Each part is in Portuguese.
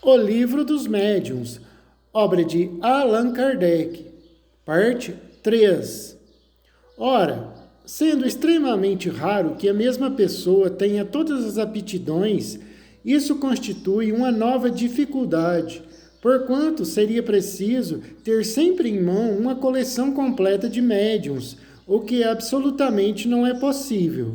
O Livro dos Médiuns, obra de Allan Kardec, parte 3. Ora, sendo extremamente raro que a mesma pessoa tenha todas as aptidões, isso constitui uma nova dificuldade, porquanto seria preciso ter sempre em mão uma coleção completa de médiuns, o que absolutamente não é possível.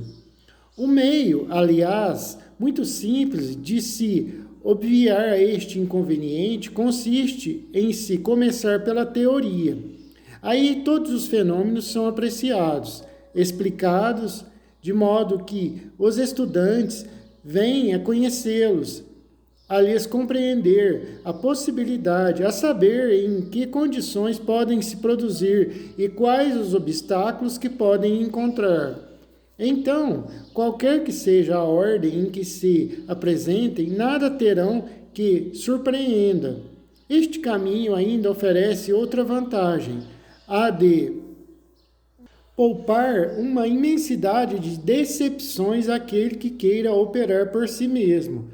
O meio, aliás, muito simples de se obviar este inconveniente consiste em se começar pela teoria. Aí todos os fenômenos são apreciados, explicados, de modo que os estudantes venham a conhecê-los, a lhes compreender a possibilidade, a saber em que condições podem se produzir e quais os obstáculos que podem encontrar. Então, qualquer que seja a ordem em que se apresentem, nada terão que surpreenda. Este caminho ainda oferece outra vantagem, a de poupar uma imensidade de decepções àquele que queira operar por si mesmo.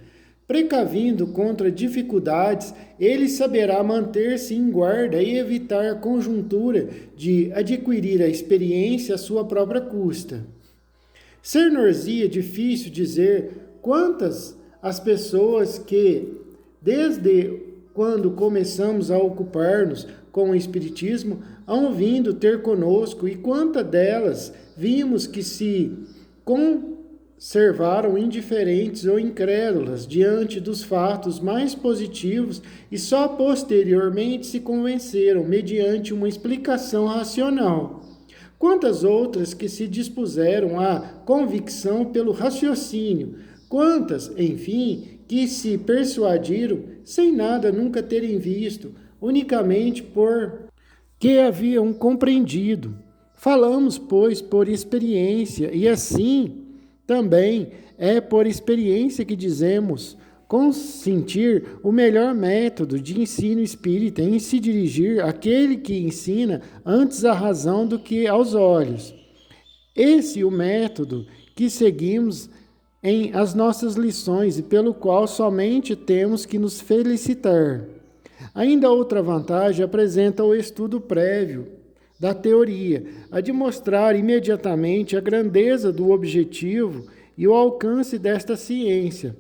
Precavindo contra dificuldades, ele saberá manter-se em guarda e evitar a conjuntura de adquirir a experiência à sua própria custa. Ser-nos-ia difícil dizer quantas as pessoas que, desde quando começamos a ocupar-nos com o Espiritismo, hão vindo ter conosco e quantas delas vimos que se conservaram indiferentes ou incrédulas diante dos fatos mais positivos e só posteriormente se convenceram mediante uma explicação racional. Quantas outras que se dispuseram à convicção pelo raciocínio, quantas, enfim, que se persuadiram sem nada nunca terem visto, unicamente por que haviam compreendido. Falamos, pois, por experiência, e assim também é por experiência que dizemos consentir o melhor método de ensino espírita em se dirigir àquele que ensina antes à razão do que aos olhos. Esse é o método que seguimos em as nossas lições e pelo qual somente temos que nos felicitar. Ainda outra vantagem apresenta o estudo prévio da teoria, a de mostrar imediatamente a grandeza do objetivo e o alcance desta ciência.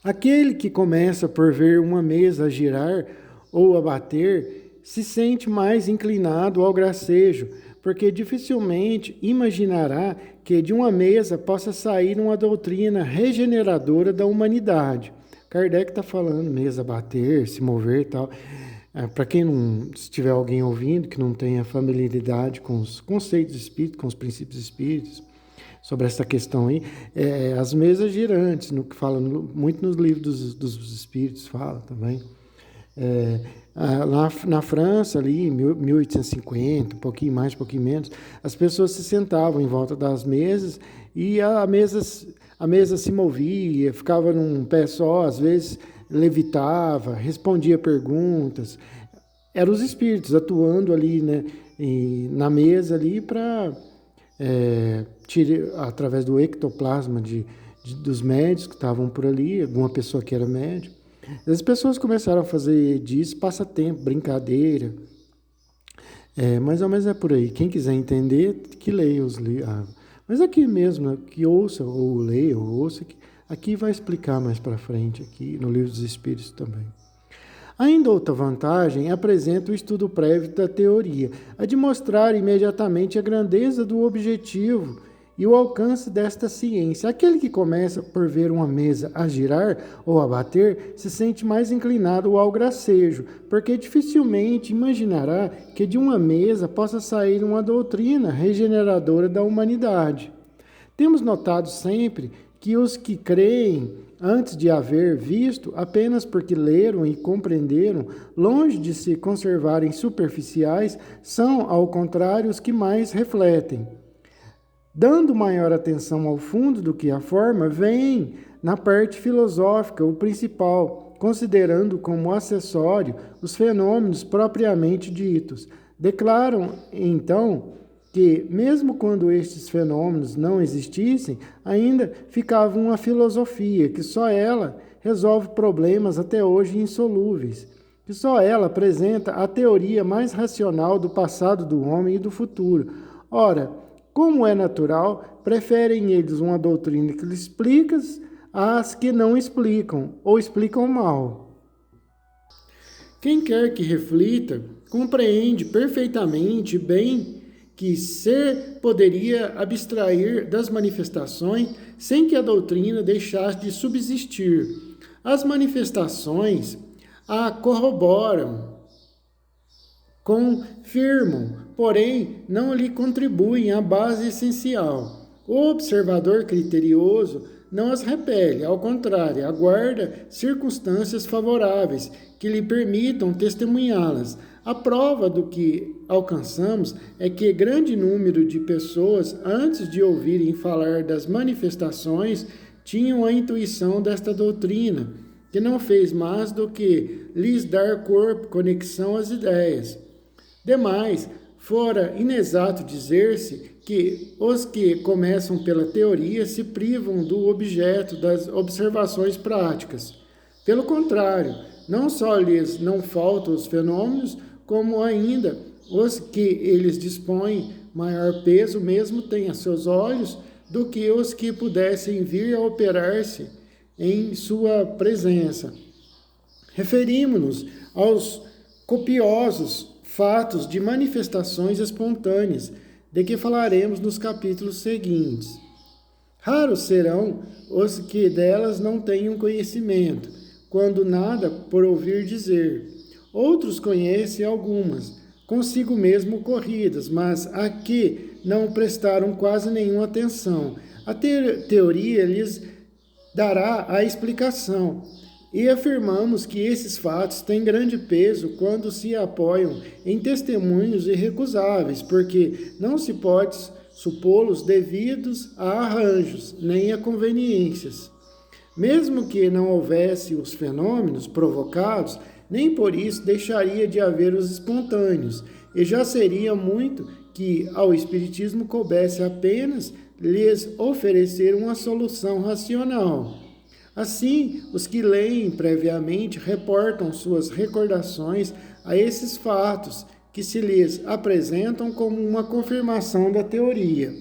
Aquele que começa por ver uma mesa a girar ou a bater, se sente mais inclinado ao gracejo, porque dificilmente imaginará que de uma mesa possa sair uma doutrina regeneradora da humanidade. Kardec está falando mesa bater, se mover e tal. Para quem não, se tiver alguém ouvindo que não tenha familiaridade com os conceitos espíritas, com os princípios espíritas, sobre essa questão aí, as mesas girantes, no que fala muito nos livros dos espíritos, fala também. Lá na França, ali, em 1850, um pouquinho mais, um pouquinho menos, as pessoas se sentavam em volta das mesas e a mesa se movia, ficava num pé só, às vezes levitava, respondia perguntas. Eram os espíritos atuando ali, né, na mesa ali para... através do ectoplasma dos médios que estavam por ali, alguma pessoa que era médium. As pessoas começaram a fazer disso passatempo, brincadeira. Mais ou menos é por aí. Quem quiser entender, que leia os livros. Mas aqui mesmo, que ouça, ou leia, ou ouça, aqui vai explicar mais para frente, aqui no Livro dos Espíritos também. Ainda outra vantagem apresenta o estudo prévio da teoria, a de mostrar imediatamente a grandeza do objetivo e o alcance desta ciência. Aquele que começa por ver uma mesa a girar ou a bater se sente mais inclinado ao gracejo, porque dificilmente imaginará que de uma mesa possa sair uma doutrina regeneradora da humanidade. Temos notado sempre que os que creem antes de haver visto, apenas porque leram e compreenderam, longe de se conservarem superficiais, são, ao contrário, os que mais refletem. Dando maior atenção ao fundo do que à forma, veem na parte filosófica o principal, considerando como acessório os fenômenos propriamente ditos. Declaram, então, que, mesmo quando estes fenômenos não existissem, ainda ficava uma filosofia, que só ela resolve problemas até hoje insolúveis, que só ela apresenta a teoria mais racional do passado do homem e do futuro. Ora, como é natural, preferem eles uma doutrina que lhes explica às que não explicam, ou explicam mal. Quem quer que reflita, compreende perfeitamente bem que ser poderia abstrair das manifestações sem que a doutrina deixasse de subsistir. As manifestações a corroboram, confirmam, porém não lhe contribuem à base essencial. O observador criterioso não as repele, ao contrário, aguarda circunstâncias favoráveis que lhe permitam testemunhá-las. A prova do que alcançamos é que grande número de pessoas, antes de ouvirem falar das manifestações, tinham a intuição desta doutrina, que não fez mais do que lhes dar corpo, conexão às ideias. Demais, fora inexato dizer-se que os que começam pela teoria se privam do objeto das observações práticas. Pelo contrário, não só lhes não faltam os fenômenos, como ainda os que eles dispõem maior peso mesmo têm a seus olhos do que os que pudessem vir a operar-se em sua presença. Referimos-nos aos copiosos fatos de manifestações espontâneas, de que falaremos nos capítulos seguintes. Raros serão os que delas não tenham conhecimento, quando nada por ouvir dizer. Outros conhecem algumas, consigo mesmo ocorridas, mas a que não prestaram quase nenhuma atenção. A teoria lhes dará a explicação. E afirmamos que esses fatos têm grande peso quando se apoiam em testemunhos irrecusáveis, porque não se pode supô-los devidos a arranjos, nem a conveniências. Mesmo que não houvesse os fenômenos provocados, nem por isso deixaria de haver os espontâneos, e já seria muito que ao Espiritismo coubesse apenas lhes oferecer uma solução racional. Assim, os que leem previamente reportam suas recordações a esses fatos, que se lhes apresentam como uma confirmação da teoria.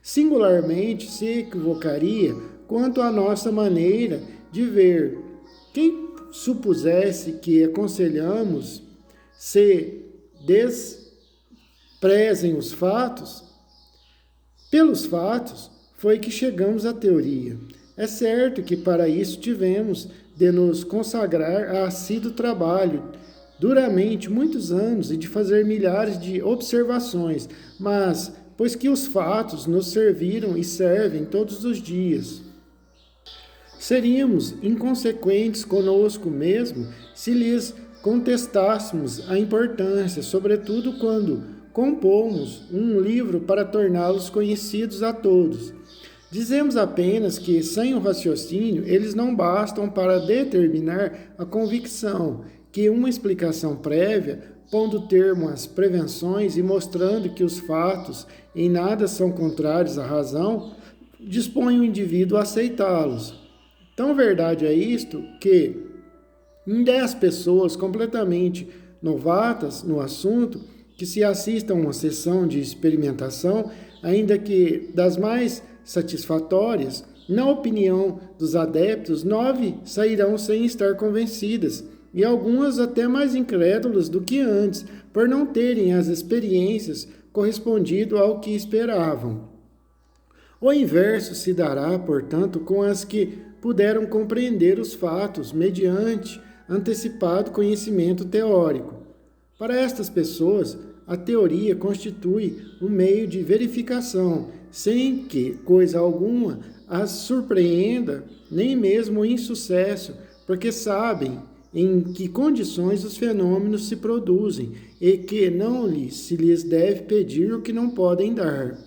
Singularmente se equivocaria quanto à nossa maneira de ver. Quem supusesse que aconselhamos se desprezem os fatos, pelos fatos foi que chegamos à teoria. É certo que para isso tivemos de nos consagrar a assíduo trabalho, duramente muitos anos, e de fazer milhares de observações, mas pois que os fatos nos serviram e servem todos os dias. Seríamos inconsequentes conosco mesmo se lhes contestássemos a importância, sobretudo quando compomos um livro para torná-los conhecidos a todos. Dizemos apenas que, sem o raciocínio, eles não bastam para determinar a convicção, que uma explicação prévia, pondo termo às prevenções e mostrando que os fatos em nada são contrários à razão, dispõe o indivíduo a aceitá-los. Tão verdade é isto que, em 10 pessoas completamente novatas no assunto, que se assistam a uma sessão de experimentação, ainda que das mais satisfatórias, na opinião dos adeptos, 9 sairão sem estar convencidas, e algumas até mais incrédulas do que antes, por não terem as experiências correspondido ao que esperavam. O inverso se dará, portanto, com as que puderam compreender os fatos mediante antecipado conhecimento teórico. Para estas pessoas, a teoria constitui um meio de verificação, sem que coisa alguma as surpreenda, nem mesmo o insucesso, porque sabem em que condições os fenômenos se produzem e que não se lhes deve pedir o que não podem dar.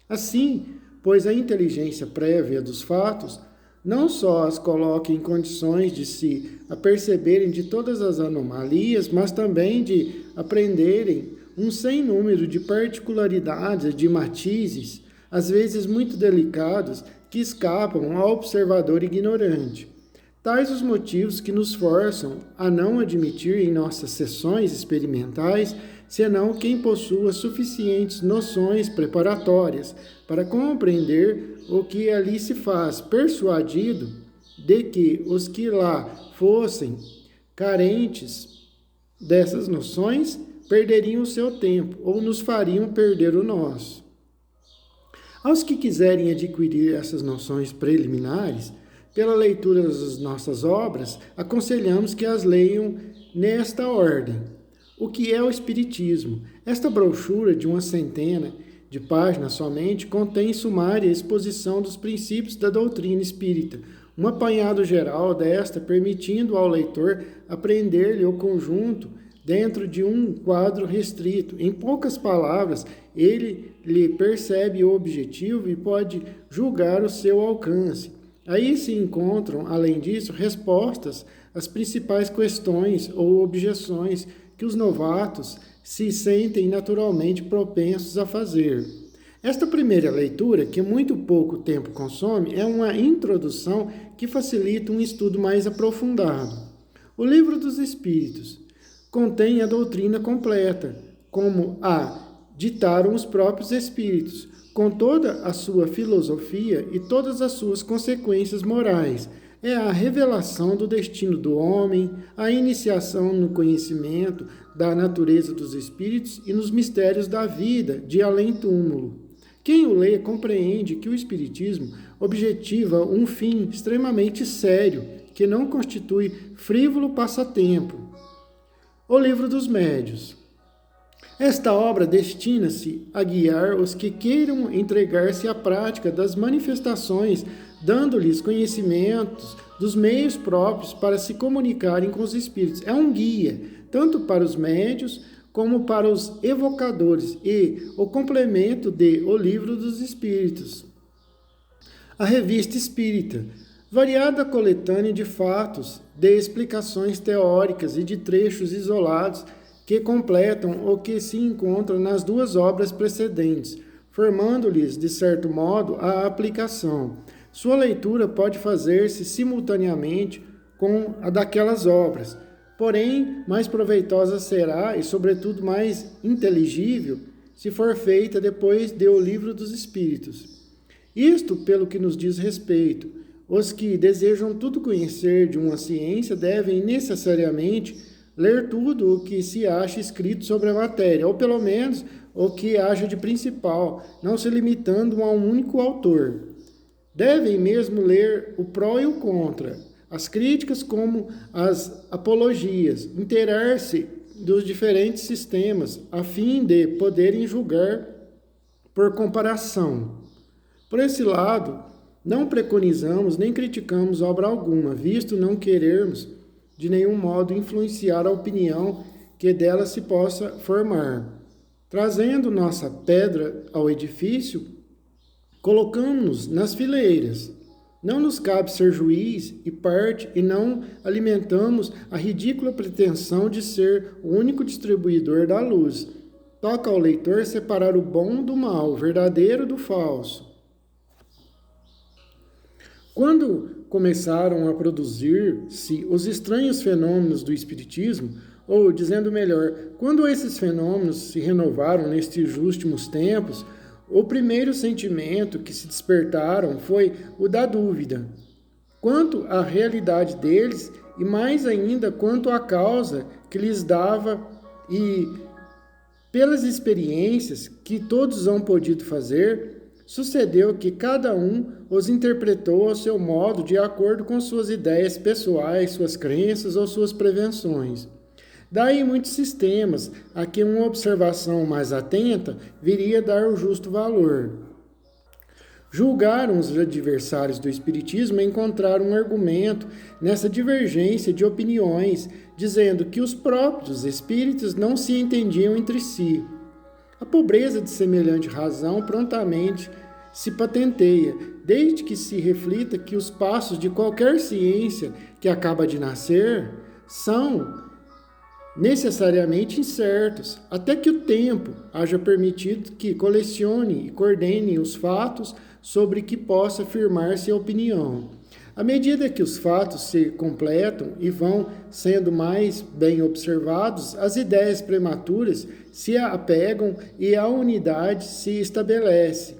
Assim, pois a inteligência prévia dos fatos não só as coloca em condições de se aperceberem de todas as anomalias, mas também de aprenderem um sem número de particularidades, de matizes, às vezes muito delicados, que escapam ao observador ignorante. Tais os motivos que nos forçam a não admitir em nossas sessões experimentais senão quem possua suficientes noções preparatórias para compreender o que ali se faz, persuadido de que os que lá fossem carentes dessas noções perderiam o seu tempo ou nos fariam perder o nosso. Aos que quiserem adquirir essas noções preliminares, pela leitura das nossas obras, aconselhamos que as leiam nesta ordem. O que é o Espiritismo? Esta brochura de 100 de páginas somente contém sumária exposição dos princípios da doutrina espírita, um apanhado geral desta, permitindo ao leitor aprender-lhe o conjunto dentro de um quadro restrito. Em poucas palavras, ele lhe percebe o objetivo e pode julgar o seu alcance. Aí se encontram, além disso, respostas às principais questões ou objeções que os novatos se sentem naturalmente propensos a fazer. Esta primeira leitura, que muito pouco tempo consome, é uma introdução que facilita um estudo mais aprofundado. O Livro dos Espíritos contém a doutrina completa, como a ditaram os próprios Espíritos, com toda a sua filosofia e todas as suas consequências morais. É a revelação do destino do homem, a iniciação no conhecimento da natureza dos espíritos e nos mistérios da vida de além-túmulo. Quem o lê compreende que o Espiritismo objetiva um fim extremamente sério, que não constitui frívolo passatempo. O Livro dos Médiuns. Esta obra destina-se a guiar os que queiram entregar-se à prática das manifestações, dando-lhes conhecimentos dos meios próprios para se comunicarem com os espíritos. É um guia, tanto para os médiuns como para os evocadores, e o complemento de O Livro dos Espíritos. A Revista Espírita, variada coletânea de fatos, de explicações teóricas e de trechos isolados, que completam o que se encontra nas duas obras precedentes, formando-lhes, de certo modo, a aplicação. Sua leitura pode fazer-se simultaneamente com a daquelas obras, porém, mais proveitosa será e, sobretudo, mais inteligível, se for feita depois de O Livro dos Espíritos. Isto pelo que nos diz respeito. Os que desejam tudo conhecer de uma ciência devem necessariamente ler tudo o que se acha escrito sobre a matéria, ou pelo menos o que haja de principal, não se limitando a um único autor. Devem mesmo ler o pró e o contra, as críticas como as apologias, inteirar-se dos diferentes sistemas, a fim de poderem julgar por comparação. Por esse lado, não preconizamos nem criticamos obra alguma, visto não querermos de nenhum modo influenciar a opinião que dela se possa formar. Trazendo nossa pedra ao edifício, colocamos-nos nas fileiras. Não nos cabe ser juiz e parte e não alimentamos a ridícula pretensão de ser o único distribuidor da luz. Toca ao leitor separar o bom do mal, o verdadeiro do falso. Quando começaram a produzir-se os estranhos fenômenos do Espiritismo, ou, dizendo melhor, quando esses fenômenos se renovaram nestes últimos tempos, o primeiro sentimento que se despertaram foi o da dúvida, quanto à realidade deles e mais ainda quanto à causa que lhes dava, e pelas experiências que todos hão podido fazer, sucedeu que cada um os interpretou ao seu modo, de acordo com suas ideias pessoais, suas crenças ou suas prevenções. Daí muitos sistemas a que uma observação mais atenta viria dar o justo valor. Julgaram os adversários do Espiritismo encontrar um argumento nessa divergência de opiniões, dizendo que os próprios espíritos não se entendiam entre si. A pobreza de semelhante razão prontamente se patenteia, desde que se reflita que os passos de qualquer ciência que acaba de nascer são necessariamente incertos, até que o tempo haja permitido que colecione e coordene os fatos sobre que possa firmar-se a opinião. À medida que os fatos se completam e vão sendo mais bem observados, as ideias prematuras se apegam e a unidade se estabelece.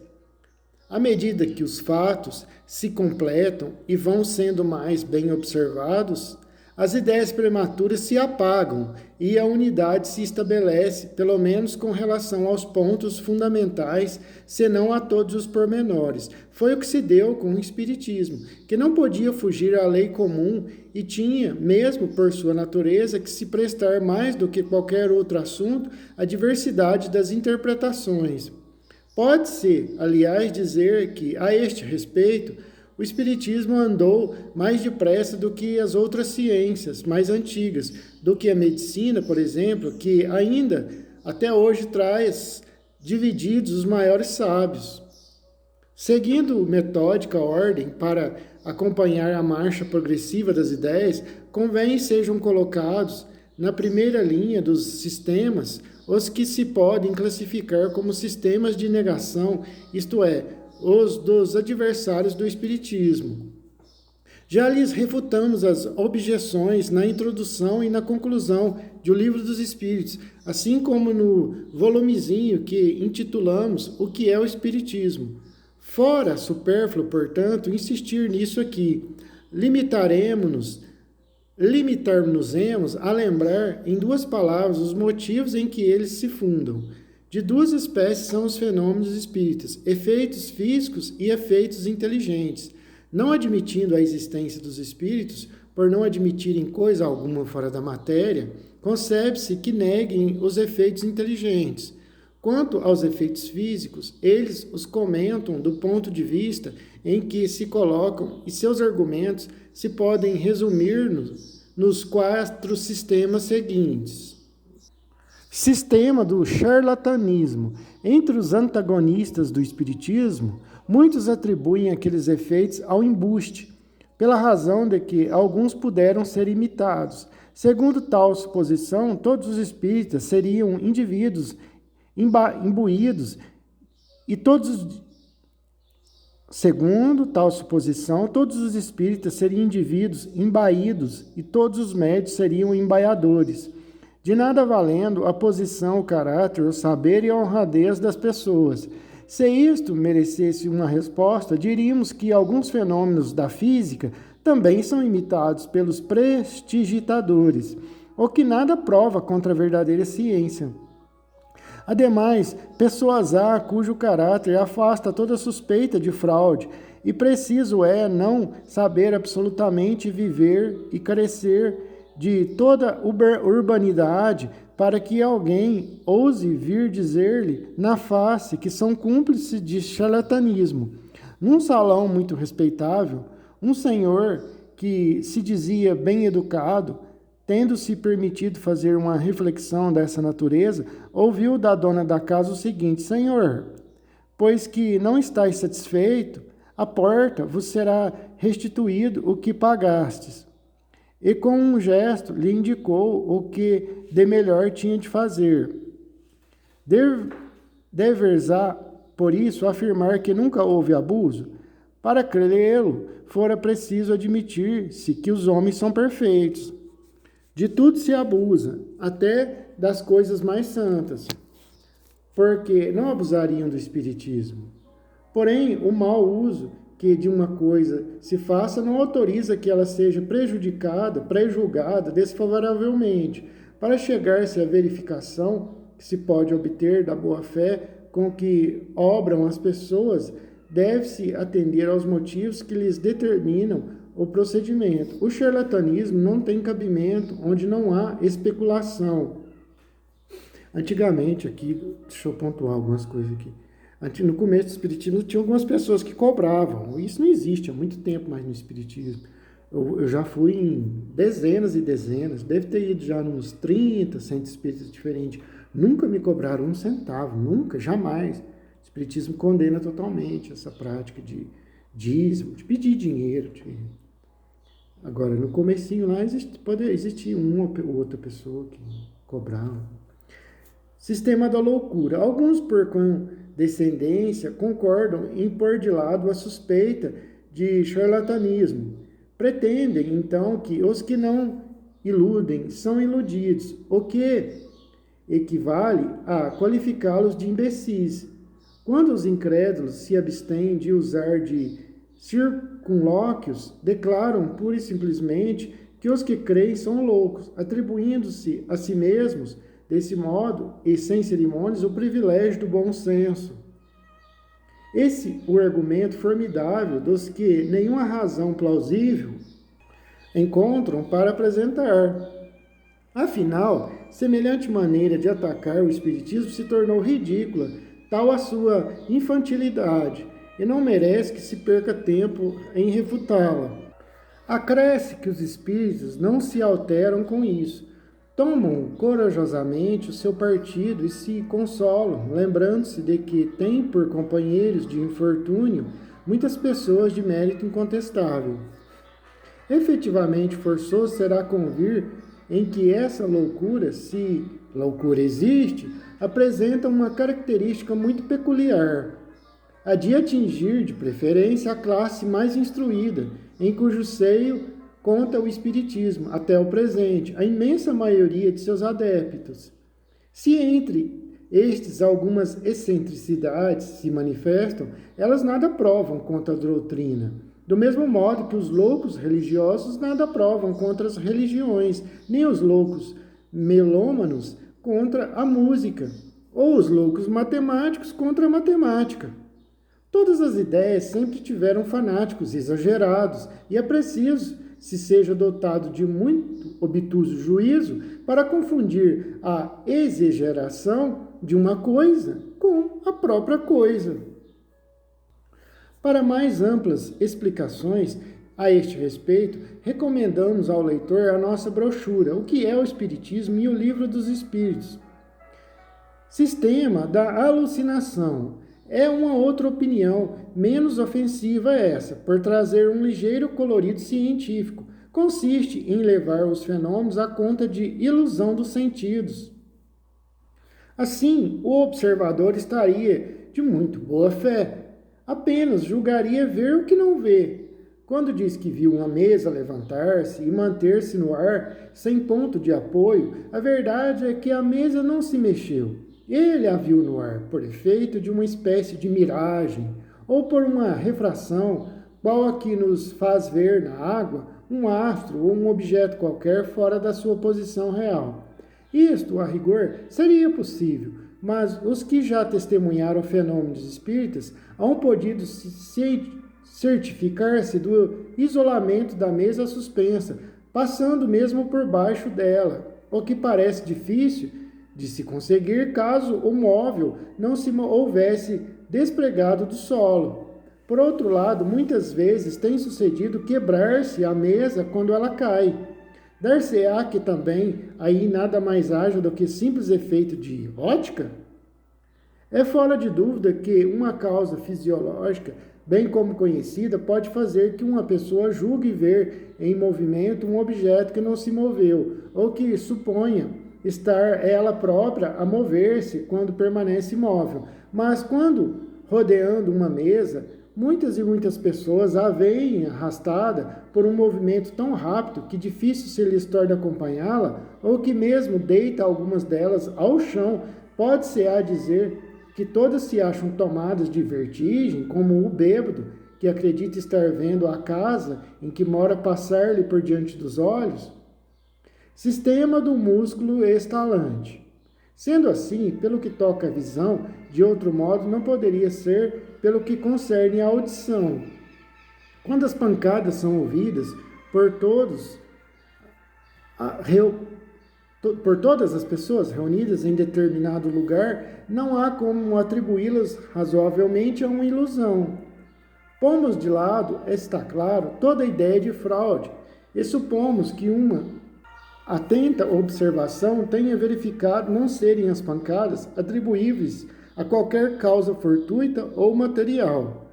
À medida que os fatos se completam e vão sendo mais bem observados, as ideias prematuras se apagam e a unidade se estabelece, pelo menos com relação aos pontos fundamentais, senão a todos os pormenores. Foi o que se deu com o Espiritismo, que não podia fugir à lei comum e tinha, mesmo por sua natureza, que se prestar mais do que qualquer outro assunto à diversidade das interpretações. Pode-se, aliás, dizer que, a este respeito, o Espiritismo andou mais depressa do que as outras ciências mais antigas, do que a medicina, por exemplo, que ainda até hoje traz divididos os maiores sábios. Seguindo metódica ordem para acompanhar a marcha progressiva das ideias, convém sejam colocados na primeira linha dos sistemas os que se podem classificar como sistemas de negação, isto é, os dos adversários do Espiritismo. Já lhes refutamos as objeções na introdução e na conclusão do Livro dos Espíritos, assim como no volumezinho que intitulamos O que é o Espiritismo. Fora supérfluo, portanto, insistir nisso aqui. Limitar-nos-emos a lembrar, em duas palavras, os motivos em que eles se fundam. De duas espécies são os fenômenos espíritas, efeitos físicos e efeitos inteligentes. Não admitindo a existência dos espíritos, por não admitirem coisa alguma fora da matéria, concebe-se que neguem os efeitos inteligentes. Quanto aos efeitos físicos, eles os comentam do ponto de vista em que se colocam e seus argumentos se podem resumir nos 4 sistemas seguintes. Sistema do charlatanismo. Entre os antagonistas do espiritismo, muitos atribuem aqueles efeitos ao embuste, pela razão de que alguns puderam ser imitados. Segundo tal suposição, todos os espíritas seriam indivíduos imbuídos e Segundo tal suposição, todos os espíritas seriam indivíduos embaídos e todos os médios seriam embaiadores. De nada valendo a posição, o caráter, o saber e a honradez das pessoas. Se isto merecesse uma resposta, diríamos que alguns fenômenos da física também são imitados pelos prestidigitadores, o que nada prova contra a verdadeira ciência. Ademais, pessoas há cujo caráter afasta toda suspeita de fraude, e preciso é não saber absolutamente viver e carecer de toda urbanidade para que alguém ouse vir dizer-lhe na face que são cúmplices de charlatanismo. Num salão muito respeitável, um senhor que se dizia bem educado, tendo-se permitido fazer uma reflexão dessa natureza, ouviu da dona da casa o seguinte: Senhor, pois que não estáis satisfeito, à porta vos será restituído o que pagastes. E com um gesto lhe indicou o que de melhor tinha de fazer. Deversá, por isso, afirmar que nunca houve abuso? Para crê-lo, fora preciso admitir-se que os homens são perfeitos. De tudo se abusa, até das coisas mais santas, porque não abusariam do espiritismo. Porém, o mau uso que de uma coisa se faça não autoriza que ela seja prejulgada desfavoravelmente. Para chegar-se à verificação que se pode obter da boa-fé com que obram as pessoas, deve-se atender aos motivos que lhes determinam o procedimento. O charlatanismo não tem cabimento onde não há especulação. Antigamente, aqui, deixa eu pontuar algumas coisas aqui. No começo do espiritismo, tinha algumas pessoas que cobravam. Isso não existe há muito tempo mais no espiritismo. Eu já fui em dezenas e dezenas, deve ter ido já nos 30 centros espíritas diferentes. Nunca me cobraram um centavo, nunca, jamais. O espiritismo condena totalmente essa prática de dízimo, de pedir dinheiro. Agora, no comecinho lá, pode existir uma ou outra pessoa que cobrava. Sistema da loucura. Alguns, por condescendência, concordam em pôr de lado a suspeita de charlatanismo, Pretendem, então, que os que não iludem são iludidos, o que equivale a qualificá-los de imbecis. Quando os incrédulos se abstêm de usar de circunlóquios, declaram pura e simplesmente que os que creem são loucos, atribuindo-se a si mesmos, desse modo e sem cerimônias, o privilégio do bom senso. Esse é o argumento formidável dos que nenhuma razão plausível encontram para apresentar. Afinal, semelhante maneira de atacar o Espiritismo se tornou ridícula, tal a sua infantilidade, e não merece que se perca tempo em refutá-la. Acresce que os espíritos não se alteram com isso, tomam corajosamente o seu partido e se consolam, lembrando-se de que têm por companheiros de infortúnio muitas pessoas de mérito incontestável. Efetivamente forçoso será convir em que essa loucura, se loucura existe, apresenta uma característica muito peculiar, a de atingir, de preferência, a classe mais instruída, em cujo seio conta o Espiritismo, até o presente, a imensa maioria de seus adeptos. Se entre estes algumas excentricidades se manifestam, elas nada provam contra a doutrina. Do mesmo modo que os loucos religiosos nada provam contra as religiões, nem os loucos melômanos contra a música, ou os loucos matemáticos contra a matemática. Todas as ideias sempre tiveram fanáticos exagerados, e é preciso se seja dotado de muito obtuso juízo para confundir a exageração de uma coisa com a própria coisa. Para mais amplas explicações a este respeito, recomendamos ao leitor a nossa brochura, O que é o Espiritismo e o Livro dos Espíritos. Sistema da alucinação. É uma outra opinião, menos ofensiva essa, por trazer um ligeiro colorido científico. Consiste em levar os fenômenos à conta de ilusão dos sentidos. Assim, o observador estaria de muito boa fé, apenas julgaria ver o que não vê. Quando diz que viu uma mesa levantar-se e manter-se no ar sem ponto de apoio, a verdade é que a mesa não se mexeu. Ele a viu no ar, por efeito de uma espécie de miragem, ou por uma refração, qual a que nos faz ver na água um astro ou um objeto qualquer fora da sua posição real. Isto, a rigor, seria possível, mas os que já testemunharam fenômenos espíritas hão podido certificar-se do isolamento da mesa suspensa, passando mesmo por baixo dela, o que parece difícil de se conseguir caso o móvel não se houvesse despregado do solo. Por outro lado, muitas vezes tem sucedido quebrar-se a mesa quando ela cai. Dar-se-á que também aí nada mais haja do que simples efeito de ótica? É fora de dúvida que uma causa fisiológica, bem como conhecida, pode fazer que uma pessoa julgue ver em movimento um objeto que não se moveu, ou que suponha estar ela própria a mover-se quando permanece imóvel. Mas quando, rodeando uma mesa, muitas e muitas pessoas a veem arrastada por um movimento tão rápido que difícil se lhes torna acompanhá-la, ou que mesmo deita algumas delas ao chão, pode-se-á dizer que todas se acham tomadas de vertigem, como o bêbado, que acredita estar vendo a casa em que mora passar-lhe por diante dos olhos? Sistema do músculo estalante. Sendo assim, pelo que toca à visão, de outro modo não poderia ser pelo que concerne à audição. Quando as pancadas são ouvidas por todas as pessoas reunidas em determinado lugar, não há como atribuí-las razoavelmente a uma ilusão. Pomos de lado, está claro, toda a ideia de fraude, e supomos que uma atenta observação tenha verificado não serem as pancadas atribuíveis a qualquer causa fortuita ou material.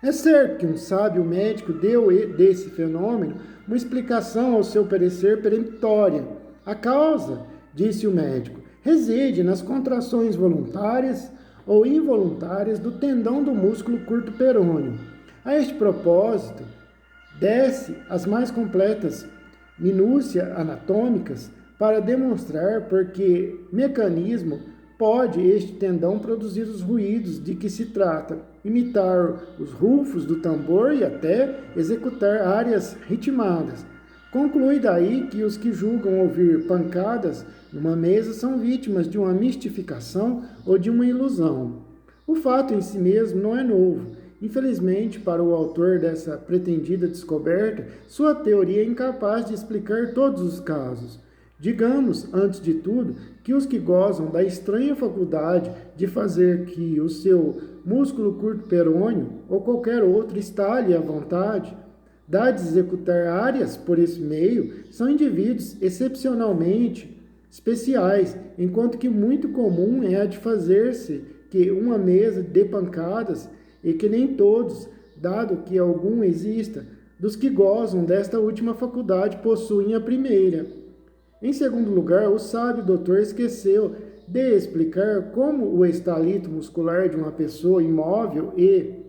É certo que um sábio médico deu desse fenômeno uma explicação ao seu parecer peremptória. A causa, disse o médico, reside nas contrações voluntárias ou involuntárias do tendão do músculo curto perôneo. A este propósito, desce as mais completas minúcias anatômicas para demonstrar por que mecanismo pode este tendão produzir os ruídos de que se trata, imitar os rufos do tambor e até executar áreas ritmadas. Conclui daí que os que julgam ouvir pancadas numa mesa são vítimas de uma mistificação ou de uma ilusão. O fato em si mesmo não é novo. Infelizmente, para o autor dessa pretendida descoberta, sua teoria é incapaz de explicar todos os casos. Digamos, antes de tudo, que os que gozam da estranha faculdade de fazer que o seu músculo curto perôneo ou qualquer outro estale à vontade, dá de executar áreas por esse meio, são indivíduos excepcionalmente especiais, enquanto que muito comum é a de fazer-se que uma mesa dê pancadas e que nem todos, dado que algum exista, dos que gozam desta última faculdade possuem a primeira. Em segundo lugar, o sábio doutor esqueceu de explicar como o estalito muscular de uma pessoa imóvel e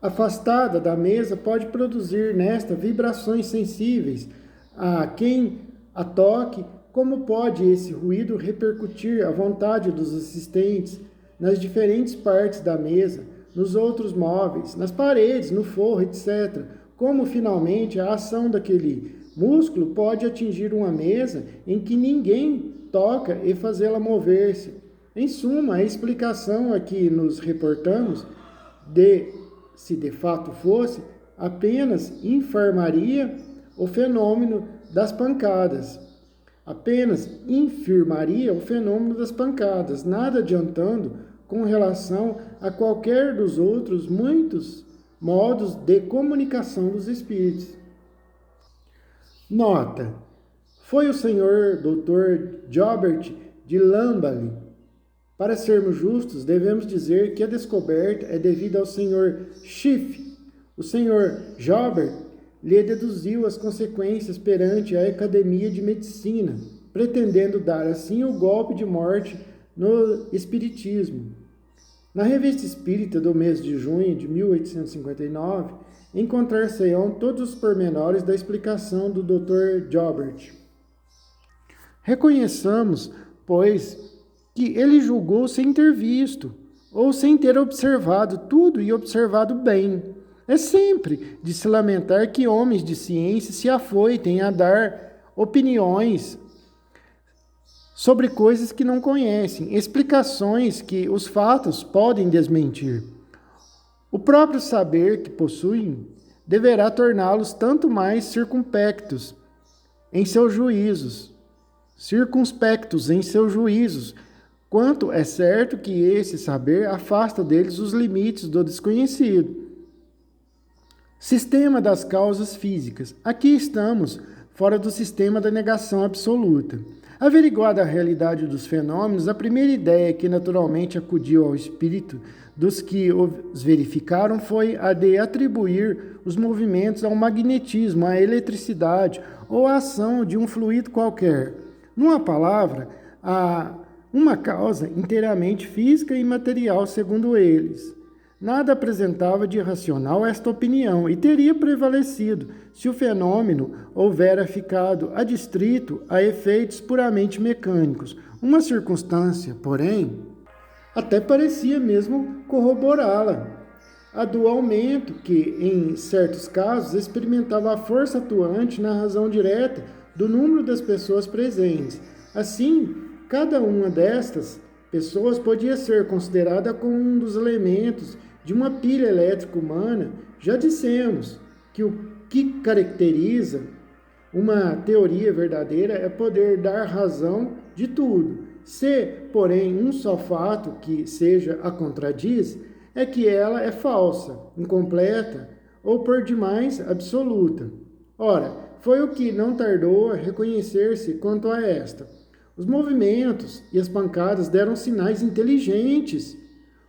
afastada da mesa pode produzir nesta vibrações sensíveis a quem a toque, como pode esse ruído repercutir à vontade dos assistentes nas diferentes partes da mesa, nos outros móveis, nas paredes, no forro, etc. Como finalmente a ação daquele músculo pode atingir uma mesa em que ninguém toca e fazê-la mover-se. Em suma, a explicação a que nos reportamos, se de fato fosse, apenas infirmaria o fenômeno das pancadas. Nada adiantando com relação a qualquer dos outros muitos modos de comunicação dos espíritos. Nota: foi o Sr. Dr. Jobert de Lamballe. Para sermos justos, devemos dizer que a descoberta é devida ao Sr. Schiff. O Sr. Jobert lhe deduziu as consequências perante a Academia de Medicina, pretendendo dar assim o golpe de morte no Espiritismo. Na Revista Espírita do mês de junho de 1859, encontrar-se-ão todos os pormenores da explicação do Dr. Jobert. Reconheçamos, pois, que ele julgou sem ter visto, ou sem ter observado tudo e observado bem. É sempre de se lamentar que homens de ciência se afoitem a dar opiniões sobre coisas que não conhecem, explicações que os fatos podem desmentir. O próprio saber que possuem deverá torná-los tanto mais circunspectos em seus juízos, quanto é certo que esse saber afasta deles os limites do desconhecido. Sistema das causas físicas. Aqui estamos, fora do sistema da negação absoluta. Averiguada a realidade dos fenômenos, a primeira ideia que naturalmente acudiu ao espírito dos que os verificaram foi a de atribuir os movimentos ao magnetismo, à eletricidade ou à ação de um fluido qualquer. Numa palavra, a uma causa inteiramente física e material, segundo eles. Nada apresentava de irracional esta opinião e teria prevalecido se o fenômeno houvera ficado adstrito a efeitos puramente mecânicos. Uma circunstância, porém, até parecia mesmo corroborá-la. A do aumento que, em certos casos, experimentava a força atuante na razão direta do número das pessoas presentes. Assim, cada uma destas pessoas podia ser considerada como um dos elementos de uma pilha elétrica humana. Já dissemos que o que caracteriza uma teoria verdadeira é poder dar razão de tudo. Se, porém, um só fato que seja a contradiz, é que ela é falsa, incompleta ou por demais absoluta. Ora, foi o que não tardou a reconhecer-se quanto a esta. Os movimentos e as pancadas deram sinais inteligentes,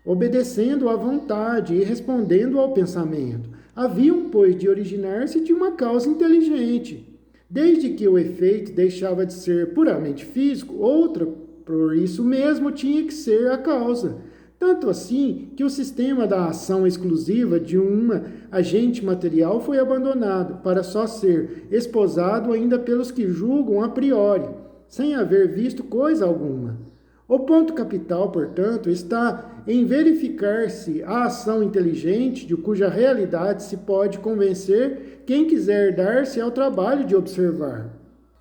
obedecendo à vontade e respondendo ao pensamento. Haviam, pois, de originar-se de uma causa inteligente. Desde que o efeito deixava de ser puramente físico, outra, por isso mesmo, tinha que ser a causa. Tanto assim que o sistema da ação exclusiva de um agente material foi abandonado para só ser esposado ainda pelos que julgam a priori, sem haver visto coisa alguma. O ponto capital, portanto, está em verificar se a ação inteligente, de cuja realidade se pode convencer quem quiser dar-se ao trabalho de observar.